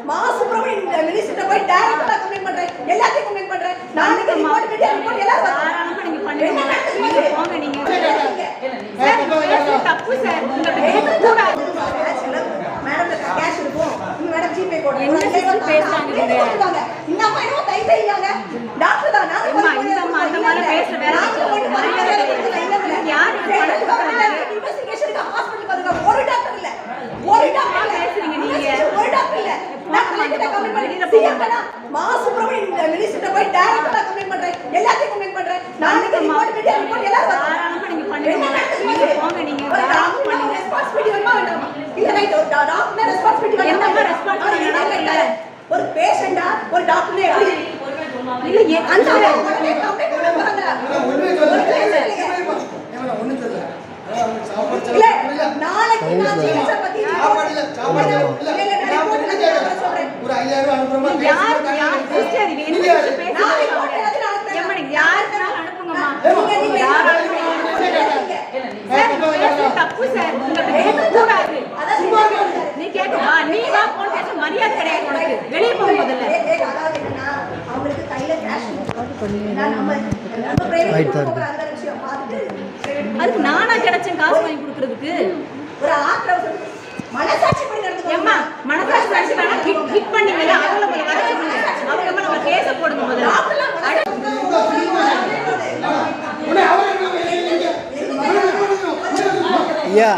Subramanian minister போய் டைரக்டா complaint பண்றேன், எல்லாத்தையும் கம்ப்ளைண்ட் பண்றேன். நாளைக்கு ரிப்போர்ட் மீடியா ரிப்போர்ட் எல்லாரும் தாராளமா நீங்க பண்ணுங்க. நீங்க போங்க. நீங்க தப்பு சார். உங்களுக்கு கூடாது. மேடம் கேஷ் இருக்கும். மேடம் ஜிபே போடுங்க. என்ன பேசுறாங்க நீங்க? இந்த அம்மா என்ன கை செய்யாங்க? டாக்டர் தான். நான் இந்த அம்மா அந்த மாதிரி பேச வேற யாரு இன்வெஸ்டிகேஷனுக்கு ஹாஸ்பிடல் பாருங்க. ஒரு டாக்டர் இல்ல. ஒரு டாக்டர் பேசுறீங்க நீங்க. ஒரு டாக்டர் இல்ல. சுப்பிரமணியன் மினிஸ்டர் போய் டைரக்டா கம்ப்ளைண்ட் பண்றேன், எல்லாத்தையும் கம்ப்ளைண்ட் பண்றேன். நாளைக்கு ரிப்போர்ட் மீடியா ரிப்போர்ட் எல்லாரும் தாராளமா நீங்க பண்ணுங்க. நீங்க போங்க. நீங்க தாராளமா பண்ணுங்க. ரெஸ்பான்சிபிலிட்டி வேணுமா வேண்டாமா? இல்ல ரைட், ஒரு டாக்டர் ரெஸ்பான்சிபிலிட்டி வேணுமா? என்னமா ரெஸ்பான்சிபிலிட்டி இல்ல. ஒரு பேஷண்டா ஒரு டாக்டரே எப்படி இல்ல அந்த உடனே கம்ப்ளைண்ட் பண்ண போறாங்க. இல்ல நாளைக்கு நான் ஜிஎஸ் பத்தி சாப்பாடு ஒரு 5000 அனுப்புறமா யார் சிஸ்டர் இது என்ன பேசுறீங்க? எம்மடி யாருக்குனால அனுப்புங்கம்மா. தப்பு சார். உங்களுக்கு கூடாது. நீ கேட்கவா? நீ வா போன் பேச மரியாதை கிடையாது உனக்கு. வெளியே போக முதல்ல. அவங்களுக்கு கையில கேஷ் நம்ம பிரைவேட் போறாங்க விஷயம் பார்த்துட்டு அதுக்கு நானா கிடைச்சேன் காசு வாங்கி கொடுக்கிறதுக்கு? ஒரு ஆத்திரம் மனசாட்சி படி நடந்து ஏம்மா மனசாட்சி படிச்சுட்டானா ஹிட் பண்ணீங்கல அவங்கள போய் வர சொல்லுங்க. அவங்க நம்ம கேஸ போடுங்க முதல்ல. ஐயா